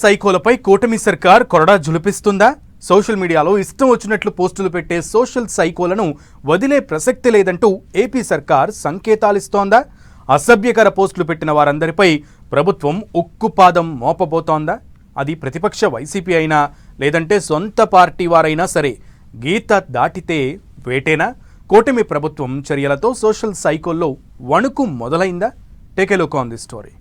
సైకోలపై కూటమి సర్కార్ కొరడా జులిపిస్తుందా? సోషల్ మీడియాలో ఇష్టం వచ్చినట్లు పోస్టులు పెట్టే సోషల్ సైకోలను వదిలే ప్రసక్తి లేదంటూ ఏపీ సర్కార్ సంకేతాలిస్తోందా? అసభ్యకర పోస్టులు పెట్టిన వారందరిపై ప్రభుత్వం ఉక్కుపాదం మోపబోతోందా? అది ప్రతిపక్ష వైసీపీ అయినా లేదంటే సొంత పార్టీ వారైనా సరే గీత దాటితే వేటేనా? కూటమి ప్రభుత్వం చర్యలతో సోషల్ సైకోల్లో వణుకు మొదలైందా? Take a look on this story.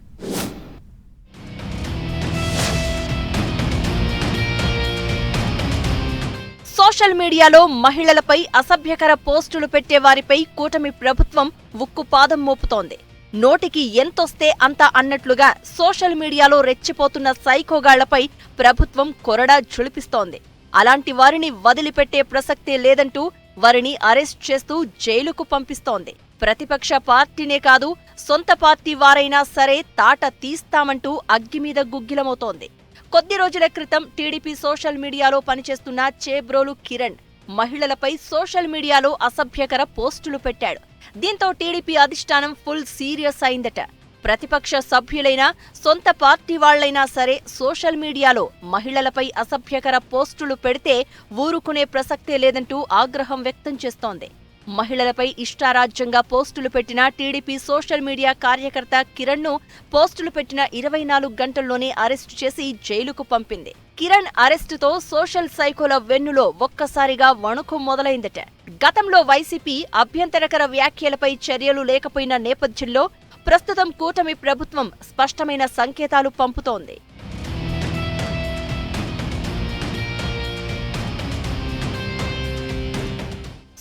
Social మీడియాలో మహిళలపై అసభ్యకర పోస్టులు పెట్టే వారిపై కూటమి ప్రభుత్వం ఉక్కుపాదం మోపుతోంది. నోటికి ఎంతొస్తే అంత అన్నట్లుగా సోషల్ మీడియాలో రెచ్చిపోతున్న సైకోగాళ్లపై ప్రభుత్వం కొరడా ఝుళిపిస్తోంది. అలాంటి వారిని వదిలిపెట్టే ప్రసక్తే లేదంటూ వారిని అరెస్ట్ చేస్తూ జైలుకు పంపిస్తోంది. ప్రతిపక్ష పార్టీనే కాదు, సొంత పార్టీ వారైనా సరే తాట తీస్తామంటూ అగ్గిమీద గుగ్గిలమవుతోంది. కొద్ది రోజుల క్రితం టీడీపీ సోషల్ మీడియాలో పనిచేస్తున్న చేబ్రోలు కిరణ్ మహిళలపై సోషల్ మీడియాలో అసభ్యకర పోస్టులు పెట్టాడు. దీంతో టీడీపీ అధిష్టానం ఫుల్ సీరియస్ అయిందట. ప్రతిపక్ష సభ్యులైనా సొంత పార్టీ వాళ్లైనా సరే సోషల్ మీడియాలో మహిళలపై అసభ్యకర పోస్టులు పెడితే ఊరుకునే ప్రసక్తే లేదంటూ ఆగ్రహం వ్యక్తం చేస్తోంది. మహిళలపై ఇష్టారాజ్యంగా పోస్టులు పెట్టిన టీడీపీ సోషల్ మీడియా కార్యకర్త కిరణ్ ను పోస్టులు పెట్టిన 24 గంటల్లోనే అరెస్టు చేసి జైలుకు పంపింది. కిరణ్ అరెస్టుతో సోషల్ సైకోల వెన్నులో ఒక్కసారిగా వణుకు మొదలైందట. గతంలో వైసీపీ అభ్యంతరకర వ్యాఖ్యలపై చర్యలు లేకపోయిన నేపథ్యంలో ప్రస్తుతం కూటమి ప్రభుత్వం స్పష్టమైన సంకేతాలు పంపుతోంది.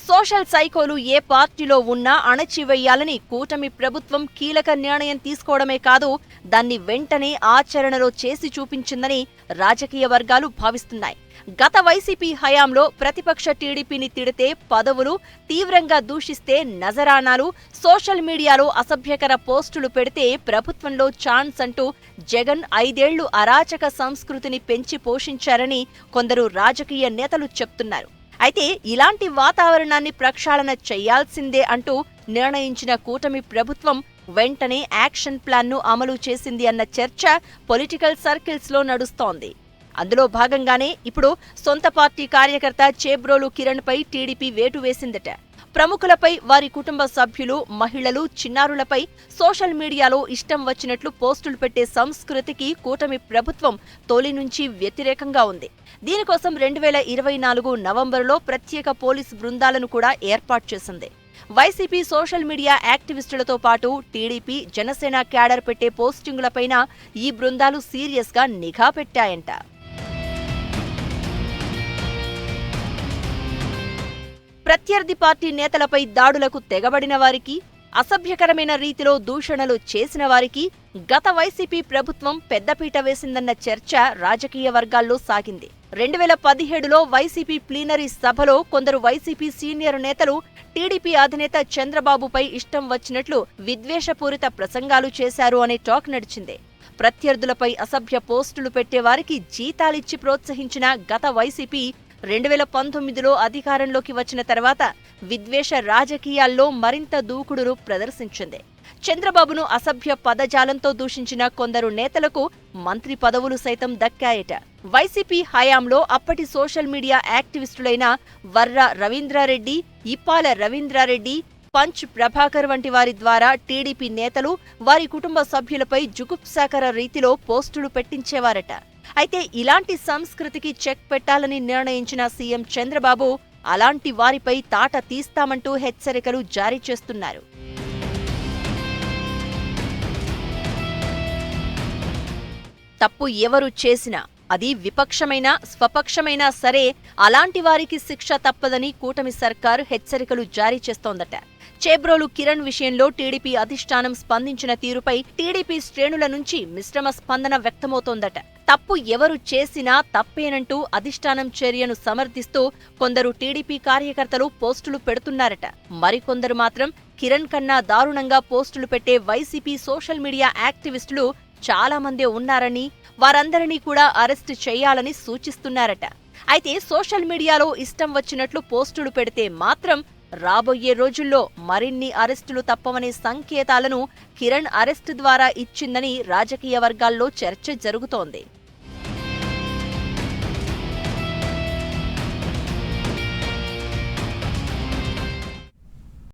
సోషల్ సైకోలు ఏ పార్టీలో ఉన్నా అణచివేయాలని కూటమి ప్రభుత్వం కీలక నిర్ణయం తీసుకోవడమే కాదు, దాన్ని వెంటనే ఆచరణలో చేసి చూపించిందని రాజకీయ వర్గాలు భావిస్తున్నాయి. గత వైసీపీ హయాంలో ప్రతిపక్ష టీడీపీని తిడితే పదవులు, తీవ్రంగా దూషిస్తే నజరానాలు, సోషల్ మీడియాలో అసభ్యకర పోస్టులు పెడితే ప్రభుత్వంలో ఛాన్స్ అంటూ జగన్ 5 ఏళ్లు అరాచక సంస్కృతిని పెంచి పోషించారని కొందరు రాజకీయ నేతలు చెప్తున్నారు. అయితే ఇలాంటి వాతావరణాన్ని ప్రక్షాళన చేయాల్సిందే అంటూ నిర్ణయించిన కూటమి ప్రభుత్వం వెంటనే యాక్షన్ ప్లాన్ను అమలు చేసింది అన్న చర్చ పొలిటికల్ సర్కిల్స్ లో నడుస్తోంది. అందులో భాగంగానే ఇప్పుడు సొంత పార్టీ కార్యకర్త చేబ్రోలు కిరణ్ పై టీడీపీ వేటు వేసిందట. ప్రముఖులపై, వారి కుటుంబ సభ్యులు, మహిళలు, చిన్నారులపై సోషల్ మీడియాలో ఇష్టం వచ్చినట్లు పోస్టులు పెట్టే సంస్కృతికి కూటమి ప్రభుత్వం తొలి నుంచి వ్యతిరేకంగా ఉంది. దీనికోసం 2024 నవంబరులో ప్రత్యేక పోలీసు బృందాలను కూడా ఏర్పాటు చేసింది. వైసీపీ సోషల్ మీడియా యాక్టివిస్టులతో పాటు టీడీపీ, జనసేన క్యాడర్ పెట్టే పోస్టింగులపైన ఈ బృందాలు సీరియస్ గా నిఘా పెట్టాయంట. ప్రత్యర్థి పార్టీ నేతలపై దాడులకు తెగబడిన వారికి, అసభ్యకరమైన రీతిలో దూషణలు చేసిన వారికి గత వైసీపీ ప్రభుత్వం పెద్దపీట వేసిందన్న చర్చ రాజకీయ వర్గాల్లో సాగింది. 2017లో వైసీపీ ప్లీనరీ సభలో కొందరు వైసీపీ సీనియర్ నేతలు టీడీపీ అధినేత చంద్రబాబుపై ఇష్టం వచ్చినట్లు విద్వేషపూరిత ప్రసంగాలు చేశారు అనే టాక్ నడిచింది. ప్రత్యర్థులపై అసభ్య పోస్టులు పెట్టేవారికి జీతాలిచ్చి ప్రోత్సహించిన గత వైసీపీ 2019లో అధికారంలోకి వచ్చిన తర్వాత విద్వేష రాజకీయాల్లో మరింత దూకుడును ప్రదర్శించింది. చంద్రబాబును అసభ్య పదజాలంతో దూషించిన కొందరు నేతలకు మంత్రి పదవులు సైతం దక్కాయట. వైసీపీ హయాంలో అప్పటి సోషల్ మీడియా యాక్టివిస్టులైన వర్ర రవీంద్రారెడ్డి, ఇప్పాల రవీంద్రారెడ్డి, పంచ్ ప్రభాకర్ వంటి వారి ద్వారా టీడీపీ నేతలు వారి కుటుంబ సభ్యులపై జుగుప్సాకర రీతిలో పోస్టులు పెట్టించేవారట. అయితే ఇలాంటి సంస్కృతికి చెక్ పెట్టాలని నిర్ణయించిన సీఎం చంద్రబాబు అలాంటి వారిపై తాట తీస్తామంటూ హెచ్చరికలు జారీ చేస్తున్నారు. తప్పు ఎవరు చేసినా, అది విపక్షమైనా స్వపక్షమైనా సరే అలాంటి వారికి శిక్ష తప్పదని కూటమి సర్కారు హెచ్చరికలు జారీ చేస్తోందట. చేబ్రోలు కిరణ్ విషయంలో టీడీపీ అధిష్టానం స్పందించిన తీరుపై టీడీపీ శ్రేణుల నుంచి మిశ్రమ స్పందన వ్యక్తమవుతోందట. తప్పు ఎవరు చేసినా తప్పేనంటూ అధిష్టానం చర్యను సమర్థిస్తూ కొందరు టీడీపీ కార్యకర్తలు పోస్టులు పెడుతున్నారట. మరికొందరు మాత్రం కిరణ్ కన్నా దారుణంగా పోస్టులు పెట్టే వైసీపీ సోషల్ మీడియా యాక్టివిస్టులు చాలా మంది ఉన్నారని, వారందరినీ కూడా అరెస్టు చేయాలని సూచిస్తున్నారట. అయితే సోషల్ మీడియాలో ఇష్టం వచ్చినట్లు పోస్టులు పెడితే మాత్రం రాబోయే రోజుల్లో మరిన్ని అరెస్టులు తప్పవనే సంకేతాలను కిరణ్ అరెస్టు ద్వారా ఇచ్చిందని రాజకీయ వర్గాల్లో చర్చ జరుగుతోంది.